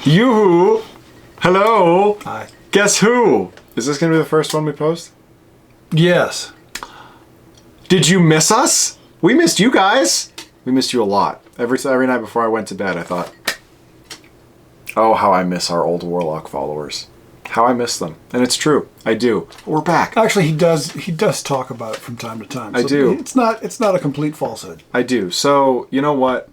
Yoo-hoo! Hello! Hi. Guess who? Is this going to be the first one we post? Yes. Did you miss us? We missed you guys. We missed you a lot. Every night before I went to bed, I thought, oh, how I miss our Old Warlock followers. How I miss them. And it's true. I do. We're back. Actually, he does talk about it from time to time. I do. It's not a complete falsehood. I do. So, you know what?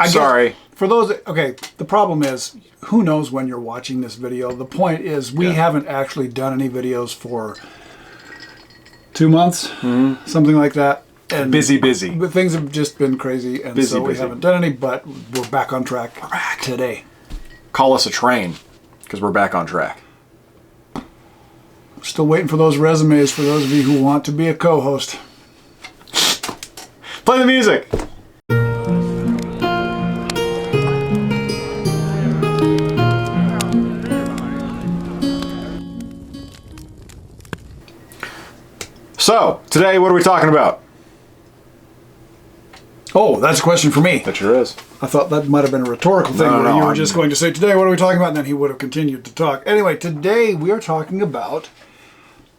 Sorry. For those, okay, the problem is, who knows when you're watching this video. The point is, we haven't actually done any videos for 2 months, something like that. And busy. But things have just been crazy, and so we haven't done any, but we're back on track today. Call us a train, because we're back on track. Still waiting for those resumes for those of you who want to be a co-host. Play the music! So, today, what are we talking about? Oh, that's a question for me. That sure is. I thought that might have been a rhetorical thing where you were just going to say, today, what are we talking about? And then he would have continued to talk. Anyway, today we are talking about,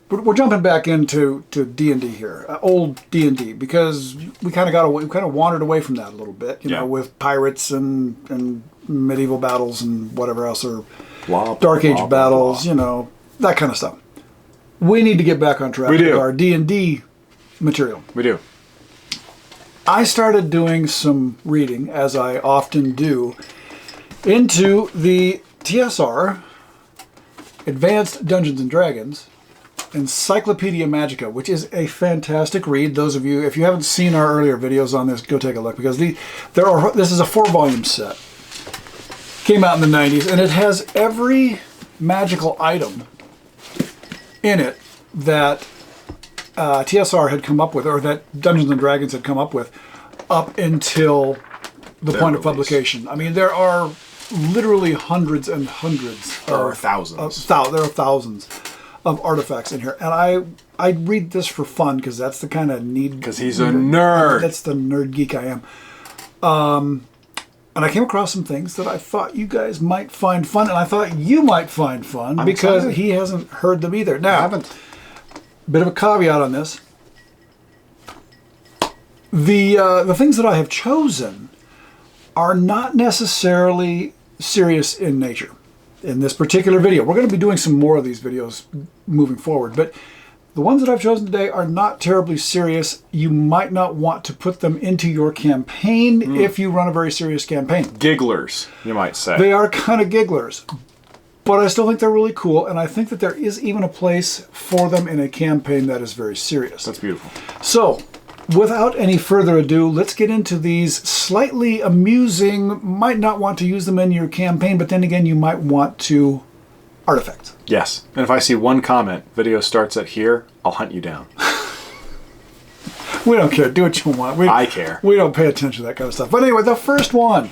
we're jumping back into D&D here, old D&D, because we kind of wandered away from that a little bit, you know, with pirates and medieval battles and whatever else, or Dark Age battles, you know, that kind of stuff. We need to get back on track with our D&D material. We do. I started doing some reading, as I often do, into the TSR, Advanced Dungeons & Dragons, Encyclopedia Magica, which is a fantastic read. Those of you, if you haven't seen our earlier videos on this, go take a look, because this is a 4-volume set. Came out in the 90s, and it has every magical item in it that TSR had come up with, or that Dungeons & Dragons had come up with, up until the point of publication. I mean, there are literally hundreds and hundreds. There are thousands. There are thousands of artifacts in here. And I read this for fun, because that's the kind of need... Because he's a nerd. That's the nerd geek I am. And I came across some things that I thought you guys might find fun, and I thought you might find fun, because he hasn't heard them either. Now, I haven't. Bit of a caveat on this. The things that I have chosen are not necessarily serious in nature. In this particular video, we're going to be doing some more of these videos moving forward, but the ones that I've chosen today are not terribly serious. You might not want to put them into your campaign if you run a very serious campaign. Gigglers, you might say. They are kind of gigglers. But I still think they're really cool, and I think that there is even a place for them in a campaign that is very serious. That's beautiful. So, without any further ado, let's get into these slightly amusing, might not want to use them in your campaign, but then again, you might want to, artifacts. Yes. And if I see one comment, video starts at here, I'll hunt you down. We don't care. Do what you want. I care. We don't pay attention to that kind of stuff. But anyway, the first one...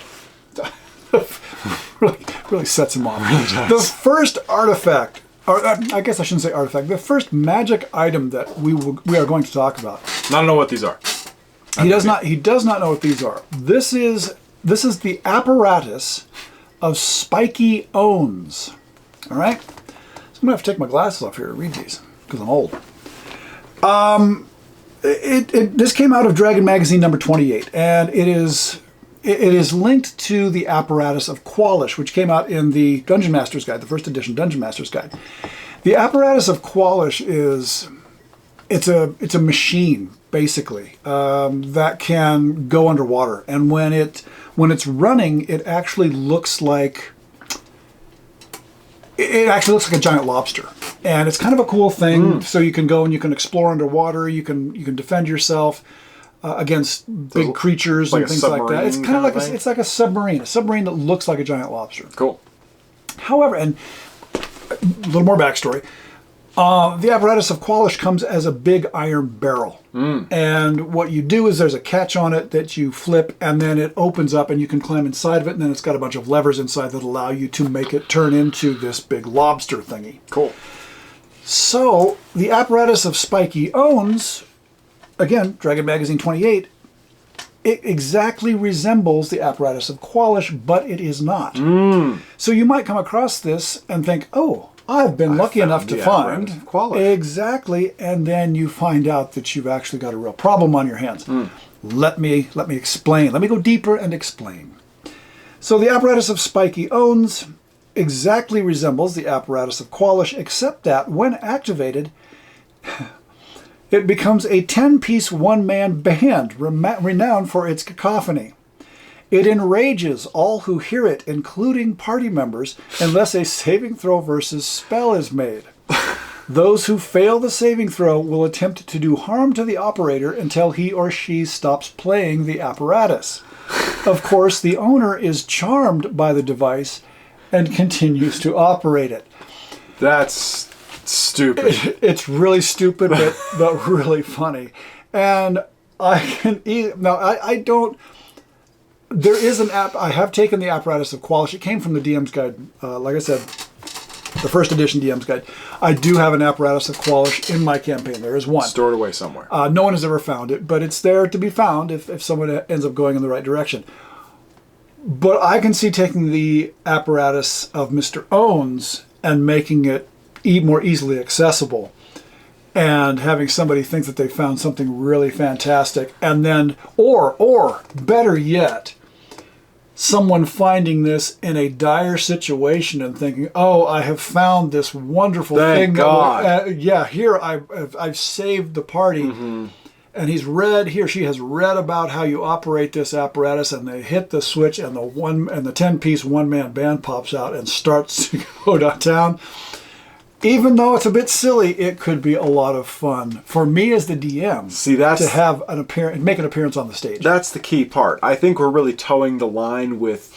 really sets him off. Really does. The first artifact, or I guess I shouldn't say artifact, the first magic item that we are going to talk about. I don't know what these are. He does not know what these are. This is the apparatus of spiky owns. All right? So I'm going to have to take my glasses off here to read these, because I'm old. This came out of Dragon Magazine number 28, and it is linked to the apparatus of Qualish, which came out in the Dungeon Master's Guide, the first edition Dungeon Master's Guide. The apparatus of Qualish it's a machine, basically, that can go underwater. And when it's running, it actually looks like a giant lobster. And it's kind of a cool thing. So you can go and you can explore underwater. You can defend yourself against big creatures and things like that. It's kind of like it's like a submarine that looks like a giant lobster. Cool. However, and a little more backstory, the apparatus of Qualish comes as a big iron barrel. And what you do is there's a catch on it that you flip, and then it opens up and you can climb inside of it, and then it's got a bunch of levers inside that allow you to make it turn into this big lobster thingy. Cool. So the apparatus of spiky owns, again, Dragon Magazine 28, it exactly resembles the apparatus of Qualish, but it is not. So you might come across this and think, oh, I've been lucky enough to find Qualish. Exactly, and then you find out that you've actually got a real problem on your hands. Let me explain. Let me go deeper and explain. So the apparatus of Spiky owns exactly resembles the apparatus of Qualish, except that when activated, it becomes a 10-piece one-man band renowned for its cacophony. It enrages all who hear it, including party members, unless a saving throw versus spell is made. Those who fail the saving throw will attempt to do harm to the operator until he or she stops playing the apparatus. Of course, the owner is charmed by the device and continues to operate it. That's stupid. It's really stupid, but really funny. And I don't... There is an app. I have taken the apparatus of Qualish. It came from the DM's Guide. Like I said, the first edition DM's Guide. I do have an apparatus of Qualish in my campaign. There is one. Stored away somewhere. No one has ever found it, but it's there to be found if someone ends up going in the right direction. But I can see taking the apparatus of Mr. Owns and making it more easily accessible, and having somebody think that they found something really fantastic, and then, or better yet, someone finding this in a dire situation and thinking, oh, I have found this wonderful thing. Thank God. Here I've saved the party. And she has read about how you operate this apparatus, and they hit the switch, and the 10-piece one-man band pops out and starts to go downtown. Even though it's a bit silly, it could be a lot of fun for me as the DM. To have make an appearance on the stage. That's the key part. I think we're really towing the line with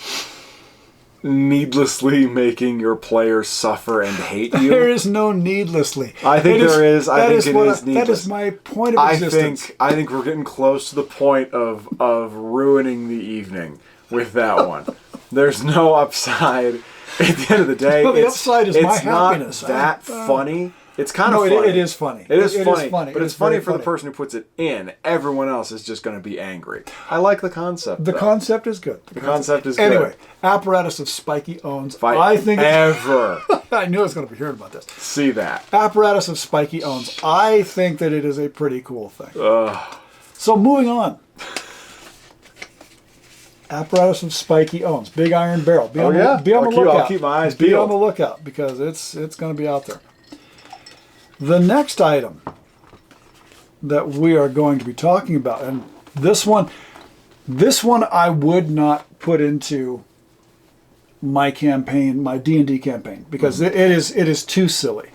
needlessly making your players suffer and hate you. There is no needlessly. I think there is. I think it is needless. That is my point of existence. I think we're getting close to the point of ruining the evening with that one. There's no upside. At the end of the day, the upside is my happiness. It's not that funny. It's kind of funny. It is funny. It is funny. But it's funny for the person who puts it in. Everyone else is just going to be angry. I like the concept. The concept is good. The concept is good. Anyway, apparatus of Spiky Owns. I knew I was going to be hearing about this. See that. Apparatus of Spiky Owns. I think that it is a pretty cool thing. So moving on. Apparatus of Spiky Owns. Big Iron Barrel. Be on the lookout. I'll keep my eyes peeled. Be on the lookout, because it's going to be out there. The next item that we are going to be talking about, and this one I would not put into my campaign, my D&D campaign, because it is too silly.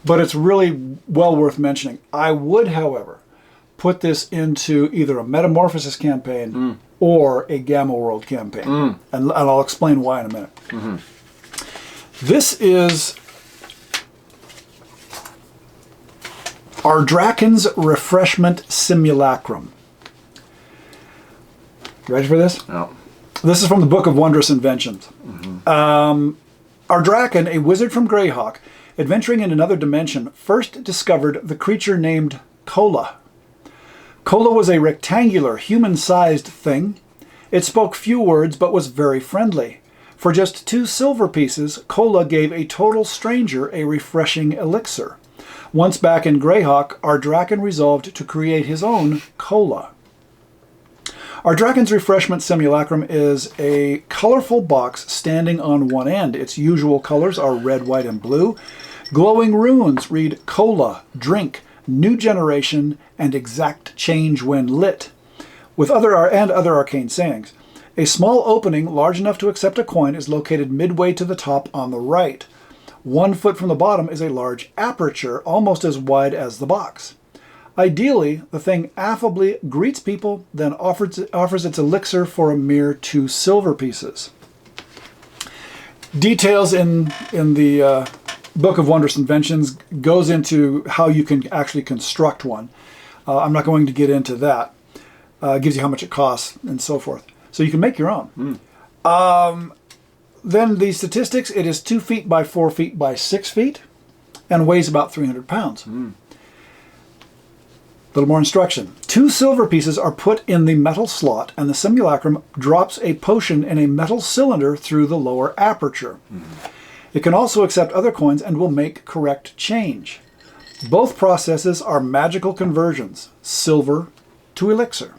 But it's really well worth mentioning. I would, however, put this into either a Metamorphosis campaign or a Gamma World campaign. And I'll explain why in a minute. This is our Draken's Refreshment Simulacrum. You ready for this? No. This is from the Book of Wondrous Inventions. Our Draken, a wizard from Greyhawk, adventuring in another dimension, first discovered the creature named Kola. Kola was a rectangular, human-sized thing. It spoke few words, but was very friendly. For just 2 silver pieces, Kola gave a total stranger a refreshing elixir. Once back in Greyhawk, our Draken resolved to create his own Kola. Our Draken's Refreshment Simulacrum is a colorful box standing on one end. Its usual colors are red, white, and blue. Glowing runes read Kola, drink, new generation, and exact change when lit, with other arcane sayings. A small opening large enough to accept a coin is located midway to the top on the right. 1 foot from the bottom is a large aperture, almost as wide as the box. Ideally, the thing affably greets people, then offers its elixir for a mere 2 silver pieces. Details in the Book of Wondrous Inventions goes into how you can actually construct one. I'm not going to get into that. It gives you how much it costs and so forth. So you can make your own. Then the statistics, it is 2 feet by 4 feet by 6 feet and weighs about 300 pounds. little more instruction. 2 silver pieces are put in the metal slot, and the simulacrum drops a potion in a metal cylinder through the lower aperture. It can also accept other coins and will make correct change. Both processes are magical conversions, silver to elixir.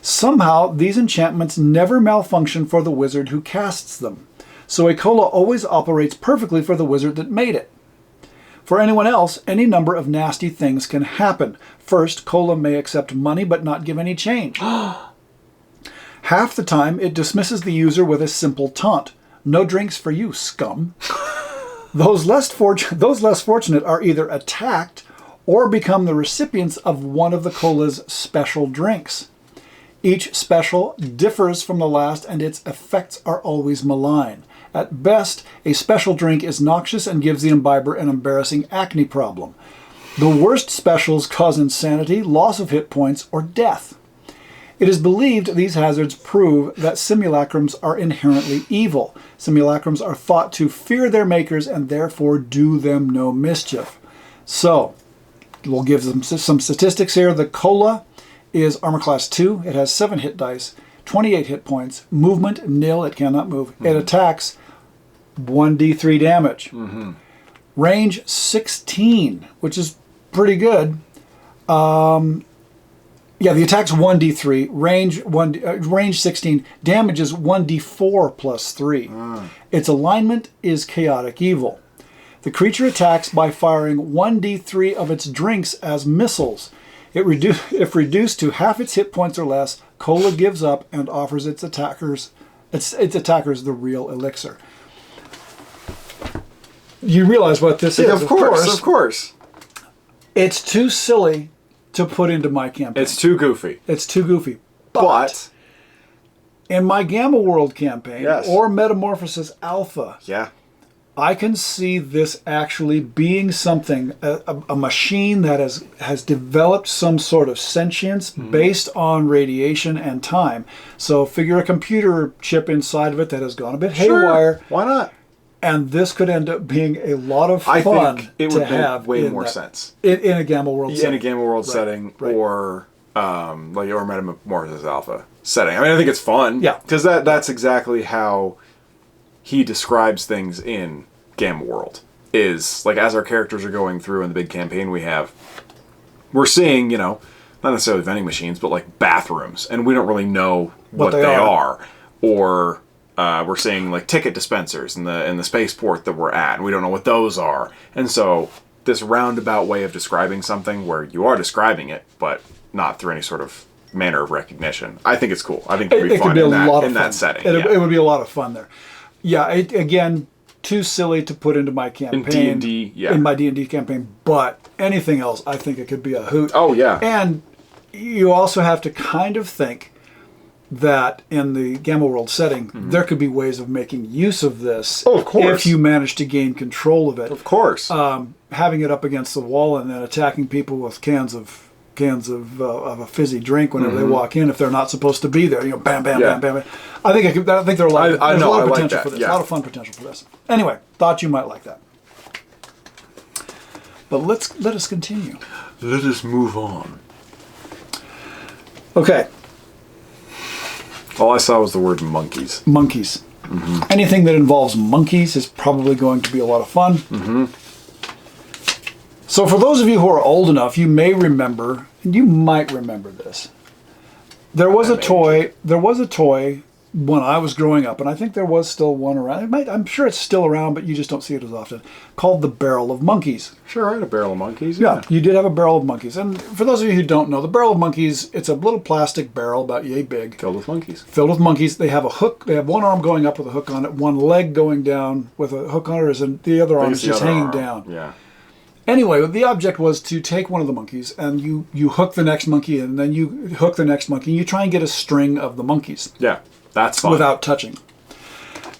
Somehow, these enchantments never malfunction for the wizard who casts them, so a cola always operates perfectly for the wizard that made it. For anyone else, any number of nasty things can happen. First, cola may accept money but not give any change. Half the time, it dismisses the user with a simple taunt. No drinks for you, scum. Those less fortunate are either attacked or become the recipients of one of the cola's special drinks. Each special differs from the last, and its effects are always malign. At best, a special drink is noxious and gives the imbiber an embarrassing acne problem. The worst specials cause insanity, loss of hit points, or death. It is believed these hazards prove that simulacrums are inherently evil. Simulacrums are thought to fear their makers and therefore do them no mischief. So, we'll give them some statistics here. The cola is armor class 2. It has 7 hit dice, 28 hit points, movement nil, it cannot move. It attacks 1d3 damage. Range 16, which is pretty good. Yeah, the attack's 1d3, range 16, damage is 1d4 plus 3. Its alignment is chaotic evil. The creature attacks by firing 1d3 of its drinks as missiles. If reduced to half its hit points or less, Cola gives up and offers its attackers the real elixir. You realize what this is, Of course. It's too silly to put into my campaign. It's too goofy. But in my Gamma World campaign, or Metamorphosis Alpha, I can see this actually being something, a machine that has developed some sort of sentience based on radiation and time. So figure a computer chip inside of it that has gone a bit haywire. Why not? And this could end up being a lot of fun. I think it would make way more sense in a Gamma World setting. In a Gamma World setting, or or Metamorphosis Alpha setting. I mean, I think it's fun. Yeah, because that's exactly how he describes things in Gamma World. Is like, as our characters are going through in the big campaign we have, we're seeing, not necessarily vending machines, but like bathrooms, and we don't really know what they are. Or we're seeing like ticket dispensers in the spaceport that we're at, and we don't know what those are. And so this roundabout way of describing something where you are describing it, but not through any sort of manner of recognition, I think it's cool. I think it would be fun in that setting. It would be a lot of fun there. Yeah, again, too silly to put into my campaign. In D&D, in my D&D campaign, but anything else, I think it could be a hoot. Oh, yeah. And you also have to kind of think that in the Gamma World setting, there could be ways of making use of this. Oh, of course. If you manage to gain control of it. Of course. Having it up against the wall and then attacking people with cans of a fizzy drink whenever they walk in, if they're not supposed to be there, bam, bam, bam, bam. I think there are a lot of potential for this. A lot of fun potential for this. Anyway, thought you might like that. But let us continue. Let us move on. Okay. All I saw was the word monkeys. Monkeys. Anything that involves monkeys is probably going to be a lot of fun. So for those of you who are old enough, you may remember, and you might remember this. There was a toy when I was growing up, and I think there was still one around. I'm sure it's still around, but you just don't see it as often, called the Barrel of Monkeys. Sure, I had a Barrel of Monkeys. Yeah, you did have a Barrel of Monkeys. And for those of you who don't know, the Barrel of Monkeys, it's a little plastic barrel about yay big. Filled with monkeys. They have a hook. They have one arm going up with a hook on it, one leg going down with a hook on it, and the other arm is just hanging down. Yeah. Anyway, the object was to take one of the monkeys, and you hook the next monkey in, and then you hook the next monkey, and you try and get a string of the monkeys. Yeah, that's fun. Without touching.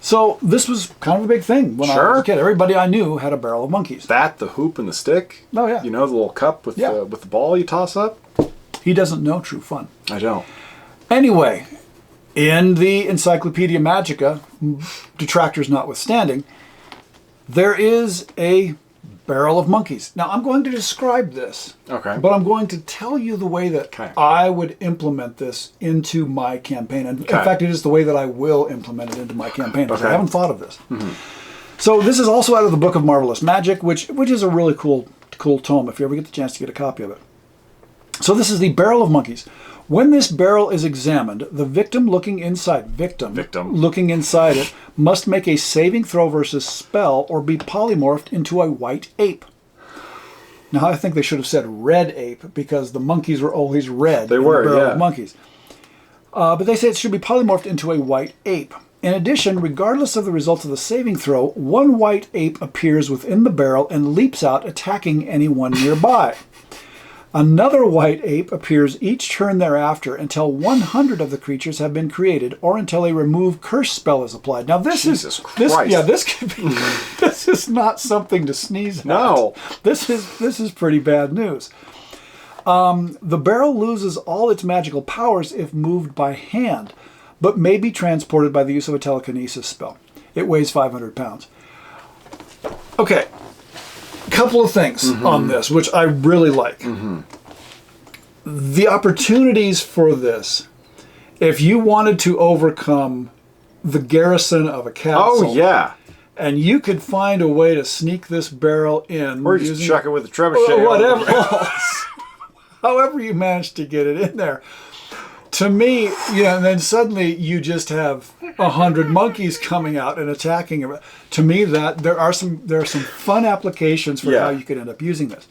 So this was kind of a big thing when I was a kid. Everybody I knew had a Barrel of Monkeys. That, the hoop and the stick. Oh, yeah. The little cup with the ball you toss up. He doesn't know true fun. I don't. Anyway, in the Encyclopedia Magica, detractors notwithstanding, there is a Barrel of Monkeys. Now, I'm going to describe this. Okay. But I'm going to tell you the way that Okay. I would implement this into my campaign. And Okay. in fact, it is the way that I will implement it into my campaign, because I Okay. haven't thought of this. So this is also out of the Book of Marvelous Magic, which is a really cool tome if you ever get the chance to get a copy of it. So this is the Barrel of Monkeys. When this barrel is examined, the victim looking inside looking inside it must make a saving throw versus spell or be polymorphed into a white ape. Now I think they should have said red ape, because the monkeys were always red. They were, in the Barrel yeah. of Monkeys. But they say it should be polymorphed into a white ape. In addition, regardless of the results of the saving throw, one white ape appears within the barrel and leaps out, attacking anyone nearby. Another white ape appears each turn thereafter until 100 of the creatures have been created, or until a remove curse spell is applied. Now this Jesus this Christ. could be, this is not something to sneeze at. No. This is pretty bad news. The barrel loses all its magical powers if moved by hand, but may be transported by the use of a telekinesis spell. It weighs 500 pounds. Okay. Couple of things on this, which I really like. The opportunities for this, if you wanted to overcome the garrison of a castle, Oh, yeah. and you could find a way to sneak this barrel in, Or just chuck it with a trebuchet. or whatever else, however you managed to get it in there. To me, and then suddenly you just have 100 monkeys coming out and attacking him. To me, that there are some fun applications for how you could end up using this.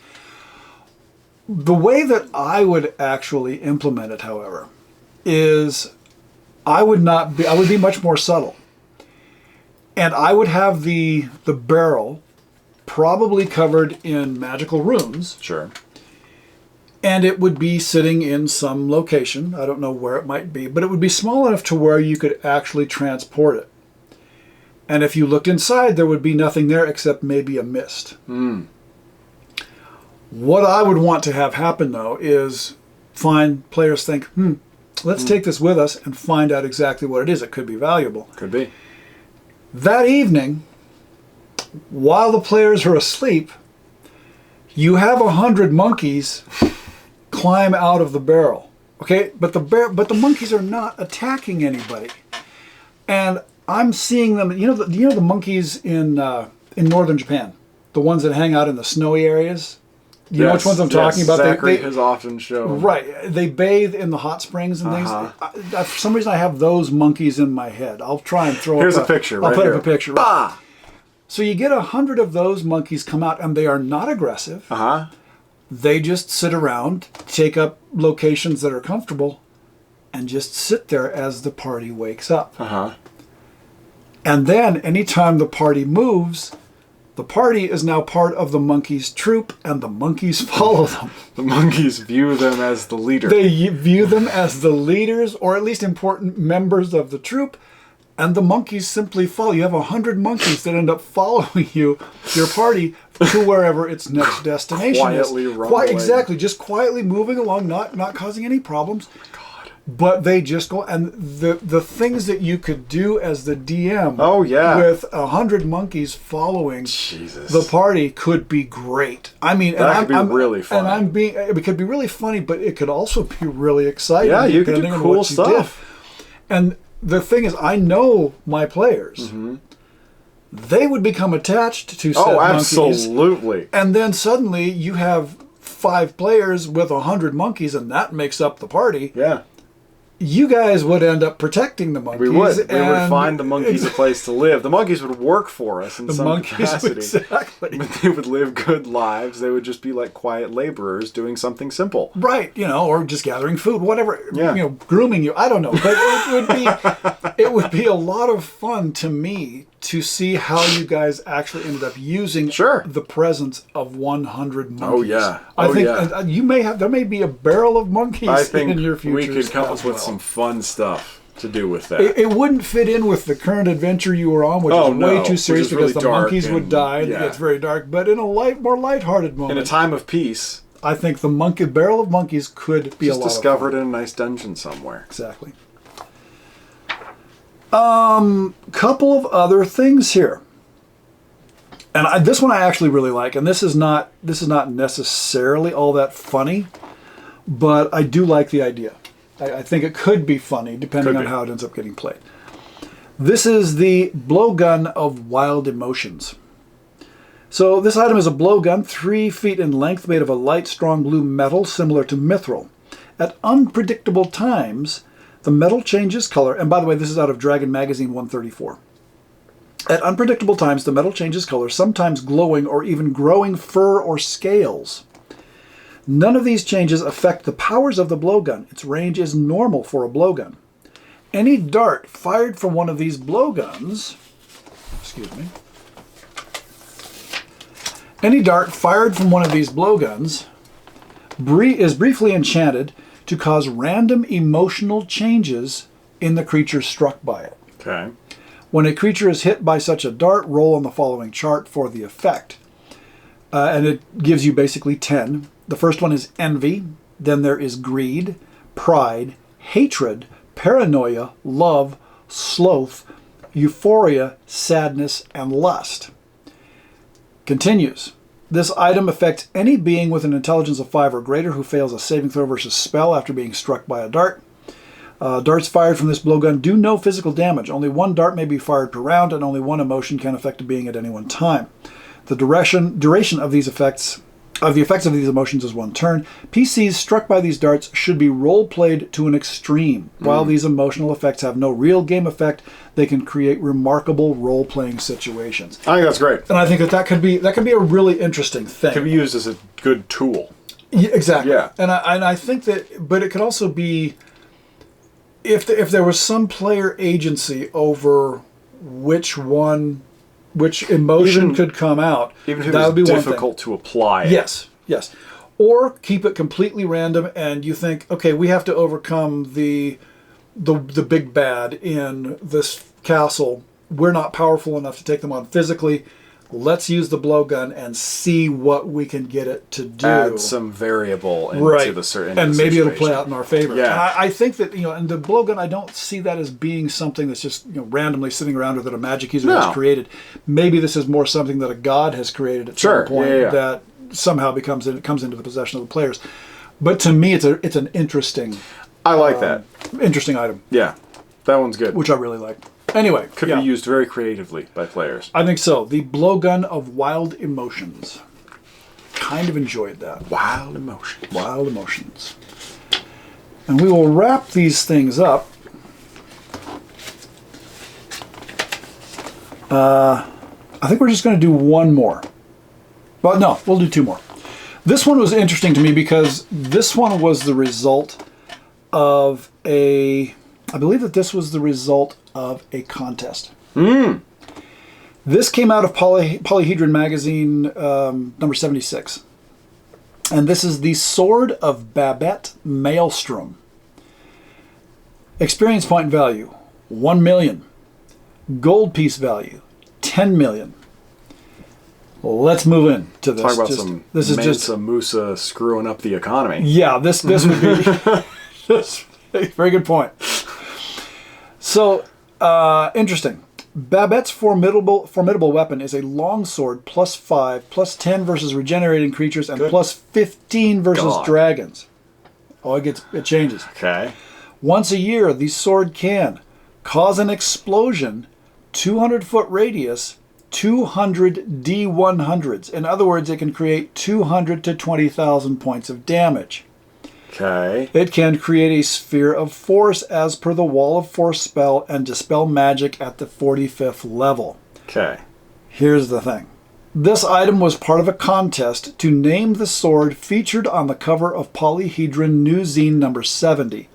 The way that I would actually implement it, however, is I would be much more subtle. And I would have the barrel probably covered in magical runes. Sure. And it would be sitting in some location. I don't know where it might be, but it would be small enough to where you could actually transport it. And if you looked inside, there would be nothing there except maybe a mist. What I would want to have happen, though, is players think, let's take this with us and find out exactly what it is. It could be valuable. Could be. That evening, while the players are asleep, you have 100 monkeys climb out of the barrel. Okay, but the monkeys are not attacking anybody, and I'm seeing them. You know the monkeys in northern Japan, the ones that hang out in the snowy areas. You know which ones I'm talking about? Zachary has often shown. Right, they bathe in the hot springs and things. For some reason, I have those monkeys in my head. I'll try and throw. Here's a picture. I'll right put here. up a picture. Bah! So you get 100 of those monkeys come out, and they are not aggressive. They just sit around, take up locations that are comfortable, and just sit there as the party wakes up. And then, anytime the party moves, the party is now part of the monkeys' troop, and the monkeys follow them. The monkeys view them as the leader. They view them as the leaders, or at least important members of the troop, and the monkeys simply follow. You have 100 monkeys that end up following your party, to wherever its next destination Quietly is. rumbling. Exactly, just quietly moving along, not causing any problems. God. But they just go, and the things that you could do as the DM Oh, yeah. with 100 monkeys following Jesus. the party could be great. I mean, That could be really funny. And it could be really funny, but it could also be really exciting. Yeah, you could do depending on cool what you did. stuff. And the thing is, I know my players. They would become attached to said monkeys. Absolutely. And then suddenly you have 5 players with 100 monkeys, and that makes up the party. Yeah. You guys would end up protecting the monkeys. We would. We would and- find the monkeys a place to live. The monkeys would work for us in The some monkeys, capacity. exactly. But they would live good lives. They would just be like quiet laborers doing something simple. Right, or just gathering food, whatever, Yeah. grooming you. I don't know, but it would be a lot of fun to me to see how you guys actually ended up using the presence of 100 monkeys. Oh, yeah. I think yeah. there may be a barrel of monkeys I think in your future. we could come up with some fun stuff to do with that. It wouldn't fit in with the current adventure you were on, which is way too serious because the monkeys would die. It gets very dark, but in a more lighthearted moment. In a time of peace. I think the barrel of monkeys could be a lot of fun. Just discovered in a nice dungeon somewhere. Exactly. Couple of other things here. And this one I actually really like. And this is not necessarily all that funny, but I do like the idea. I think it could be funny depending on how it ends up getting played. This is the blowgun of wild emotions. So this item is a blowgun 3 feet in length made of a light, strong blue metal similar to mithril. At unpredictable times, the metal changes color. And by the way, this is out of Dragon Magazine 134. At unpredictable times, the metal changes color, sometimes glowing or even growing fur or scales. None of these changes affect the powers of the blowgun. Its range is normal for a blowgun. Any dart fired from one of these blowguns, any dart fired from one of these blowguns is briefly enchanted to cause random emotional changes in the creature struck by it. Okay. When a creature is hit by such a dart, roll on the following chart for the effect. And it gives you basically 10. The first one is envy. Then there is greed, pride, hatred, paranoia, love, sloth, euphoria, sadness, and lust. Continues. This item affects any being with an intelligence of 5 or greater who fails a saving throw versus spell after being struck by a dart. Darts fired from this blowgun do no physical damage. Only 1 dart may be fired per round, and only 1 emotion can affect a being at any one time. The duration of these effects of these emotions is 1 turn. PCs struck by these darts should be role-played to an extreme. While these emotional effects have no real game effect, they can create remarkable role-playing situations. I think that's great. And I think that could be a really interesting thing. It can be used as a good tool. Yeah, exactly. Yeah. And I think that, but it could also be, if there was some player agency over which emotion could come out, Even if that would it be was one thing. difficult to apply. Yes. Or keep it completely random, and you think, okay, we have to overcome the big bad in this castle. We're not powerful enough to take them on physically. Let's use the blowgun and see what we can get it to do. Add some variable into the certain and maybe situation. it'll play out in our favor. Yeah. And I think that, and the blowgun, I don't see that as being something that's just randomly sitting around or that a magic user has created. Maybe this is more something that a god has created at some point that somehow comes into the possession of the players. But to me, it's an interesting. I like that. Interesting item. Yeah, that one's good. Which I really like. Anyway, Could be used very creatively by players. I think so. The blowgun of wild emotions. Kind of enjoyed that. Wild emotions. Wild emotions. And we will wrap these things up. I think we're just going to do one more. Well, no, we'll do 2 more. This one was interesting to me because this one was the result of I believe that this was the result of a contest. This came out of Polyhedron Magazine number 76. And this is the Sword of Babette Maelstrom. Experience point value, 1 million. Gold piece value, 10 million. Let's move into this. Talk about some Mensa Musa screwing up the economy. Yeah, this would be very good point. So, interesting. Babette's formidable weapon is a longsword +5, +10 versus regenerating creatures, and +15 versus dragons. Oh, it changes. Okay. Once a year, the sword can cause an explosion, 200-foot radius, 200 D100s. In other words, it can create 200 to 20,000 points of damage. Okay. It can create a sphere of force as per the Wall of Force spell and dispel magic at the 45th level. Okay. Here's the thing. This item was part of a contest to name the sword featured on the cover of Polyhedron New Zine number 70.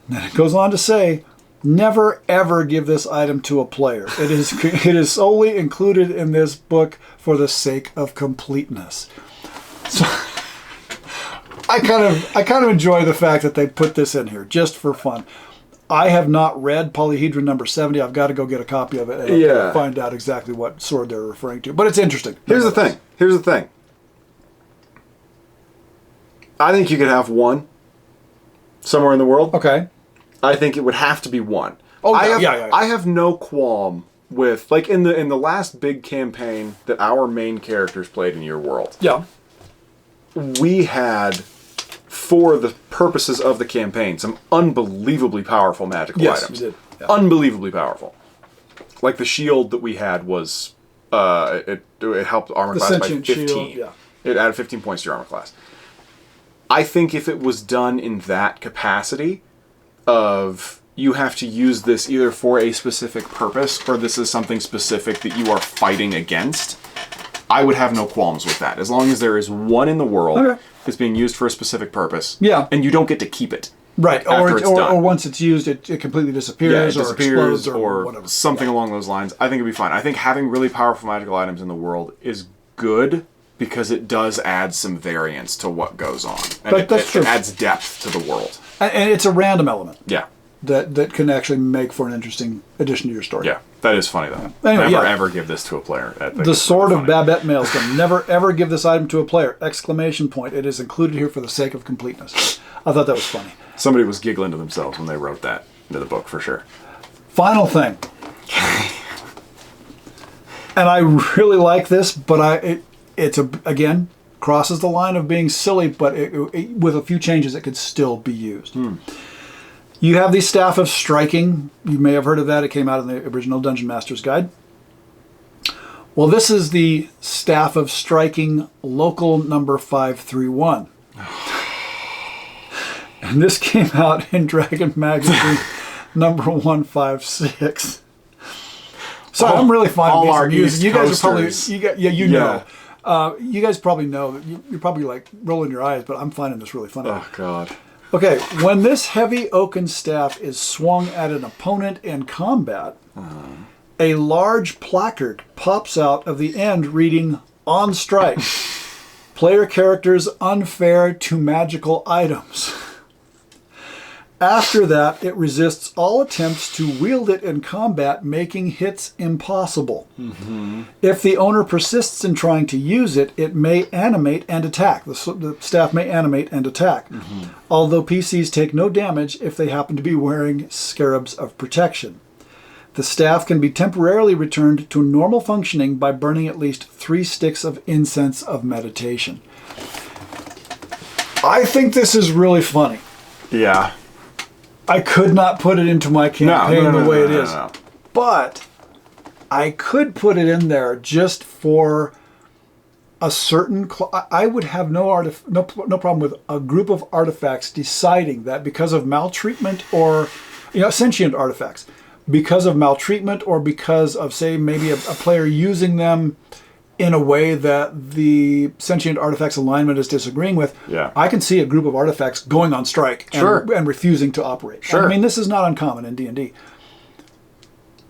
And then it goes on to say, never ever give this item to a player. It is solely included in this book for the sake of completeness. So I kind of enjoy the fact that they put this in here just for fun. I have not read Polyhedron number 70. I've got to go get a copy of it and find out exactly what sword they're referring to. But it's interesting. Here's the thing. I think you could have one somewhere in the world. Okay. I think it would have to be one. Oh, I yeah. have no qualm with like in the last big campaign that our main characters played in your world. Yeah. We had, for the purposes of the campaign, some unbelievably powerful magical items. We did. Yeah. Unbelievably powerful. Like the shield that we had was, it helped armor class by 15. Shield, yeah. It added 15 points to your armor class. I think if it was done in that capacity of you have to use this either for a specific purpose or this is something specific that you are fighting against, I would have no qualms with that. As long as there is one in the world that's being used for a specific purpose. Yeah. And you don't get to keep it. Right. Or once it's used, it completely disappears, Yeah, it disappears or explodes or whatever. Something along those lines. I think it'd be fine. I think having really powerful magical items in the world is good because it does add some variance to what goes on. And That's true. It adds depth to the world. And it's a random element. Yeah. That can actually make for an interesting addition to your story. Yeah. That is funny, though. Yeah. Anyway, never, ever give this to a player. The Sword of Babette Maelstrom. Never, ever give this item to a player! Exclamation point. It is included here for the sake of completeness. I thought that was funny. Somebody was giggling to themselves when they wrote that into the book, for sure. Final thing. And I really like this, but it's again, crosses the line of being silly, but with a few changes, it could still be used. You have the Staff of Striking. You may have heard of that. It came out in the original Dungeon Master's Guide. Well, this is the Staff of Striking local number 531. And this came out in Dragon Magazine number 156. So I'm really fond of these music. You guys are probably, know. You guys probably know that you're probably like rolling your eyes, but I'm finding this really funny. Oh, God. Okay, when this heavy oaken staff is swung at an opponent in combat, a large placard pops out of the end reading, "On strike. Player characters unfair to magical items." After that, it resists all attempts to wield it in combat, making hits impossible. If the owner persists in trying to use it, it may animate and attack. The staff may animate and attack, although PCs take no damage if they happen to be wearing scarabs of protection. The staff can be temporarily returned to normal functioning by burning at least 3 sticks of incense of meditation. I think this is really funny. Yeah. I could not put it into my campaign the way it is. But I could put it in there just for a certain... I would have no problem with a group of artifacts deciding that because of maltreatment or... sentient artifacts. Because of maltreatment or because of, say, maybe a player using them in a way that the sentient artifacts alignment is disagreeing with, I can see a group of artifacts going on strike and refusing to operate. Sure. I mean, this is not uncommon in D&D.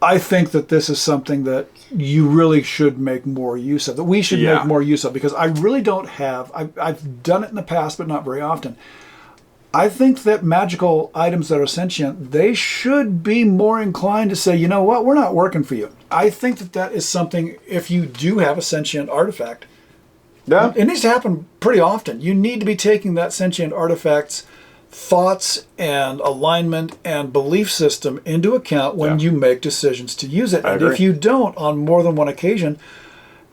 I think that this is something that you really should make more use of, that we should make more use of, because I really don't have... I've done it in the past, but not very often. I think that magical items that are sentient, they should be more inclined to say, you know what, we're not working for you. I think that is something, if you do have a sentient artifact, it needs to happen pretty often. You need to be taking that sentient artifact's thoughts and alignment and belief system into account when you make decisions to use it. And if you don't on more than one occasion,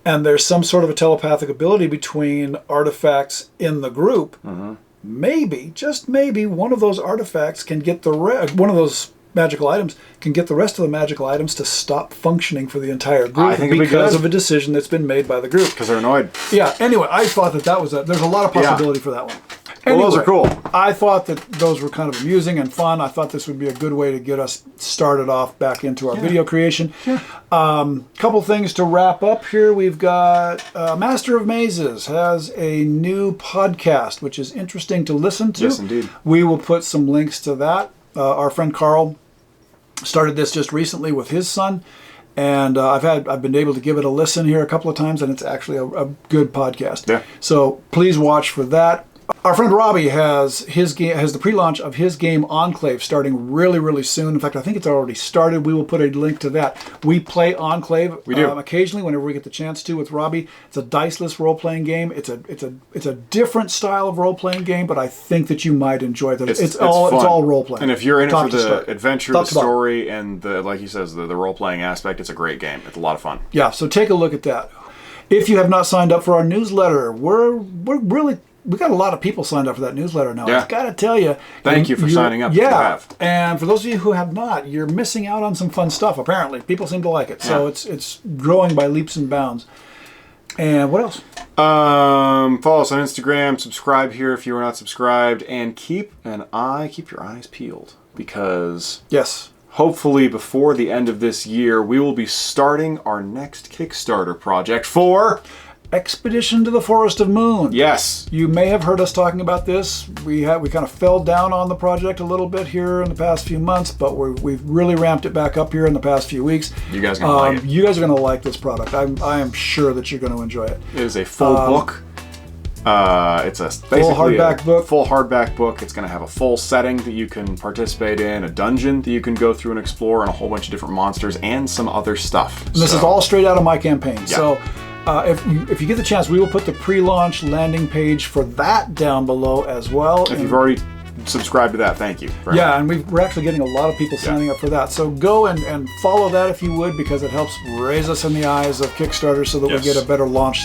and there's some sort of a telepathic ability between artifacts in the group, maybe, just maybe, one of those artifacts can get one of those magical items can get the rest of the magical items to stop functioning for the entire group because of a decision that's been made by the group. Because they're annoyed. Yeah, anyway, I thought that was there's a lot of possibility for that one. Anyway, well, those are cool. I thought that those were kind of amusing and fun. I thought this would be a good way to get us started off back into our video creation. Couple things to wrap up here. We've got Master of Mazes has a new podcast, which is interesting to listen to. Yes, indeed. We will put some links to that. Our friend Carl started this just recently with his son, and I've been able to give it a listen here a couple of times, and it's actually a good podcast. Yeah. So please watch for that. Our friend Robby has the pre-launch of his game Enclave starting really soon. In fact, I think it's already started. We will put a link to that. We play Enclave. We do occasionally whenever we get the chance to with Robby. It's a diceless role-playing game. It's a different style of role-playing game, but I think that you might enjoy it. It's all role-playing. And if you're in it for the adventure, the story, and the like he says, the role-playing aspect, it's a great game. It's a lot of fun. Yeah, so take a look at that. If you have not signed up for our newsletter, we got a lot of people signed up for that newsletter now. Yeah. I've got to tell you. Thank you for signing up. Yeah, and for those of you who have not, you're missing out on some fun stuff, apparently. People seem to like it. So it's growing by leaps and bounds. And what else? Follow us on Instagram, subscribe here if you are not subscribed, and keep your eyes peeled, because yes, hopefully before the end of this year, we will be starting our next Kickstarter project for Expedition to the Forest of Moon. Yes. You may have heard us talking about this. We kind of fell down on the project a little bit here in the past few months, but we've really ramped it back up here in the past few weeks. You guys are going to like it. You guys are going to like this product. I am sure that you're going to enjoy it. It is a full book. It's basically full hardback book. Full hardback book. It's going to have a full setting that you can participate in, a dungeon that you can go through and explore, and a whole bunch of different monsters and some other stuff. And this is all straight out of my campaign. Yeah. So if you get the chance, we will put the pre-launch landing page for that down below as well. If you've already subscribe to that, thank you. And we're actually getting a lot of people signing up for that. So go and follow that if you would, because it helps raise us in the eyes of Kickstarter so that we get a better launch.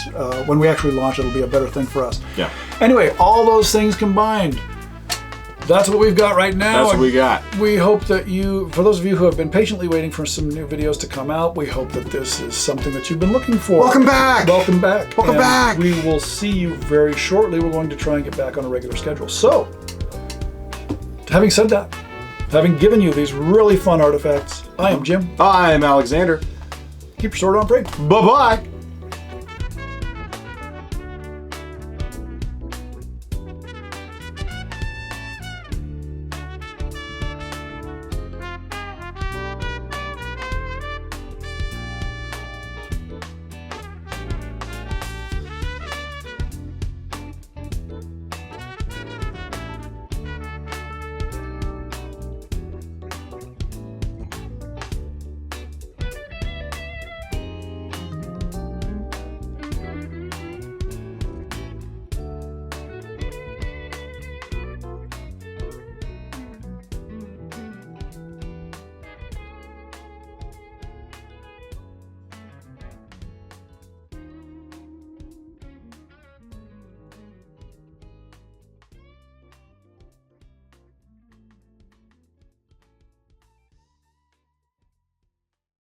When we actually launch, it'll be a better thing for us. Yeah. Anyway, all those things combined, that's what we've got right now. That's what we got. We hope that for those of you who have been patiently waiting for some new videos to come out, we hope that this is something that you've been looking for. Welcome back. Welcome back. Welcome back. We will see you very shortly. We're going to try and get back on a regular schedule. So, having said that, having given you these really fun artifacts, I am Jim. I am Alexander. Keep your sword on break. Bye-bye.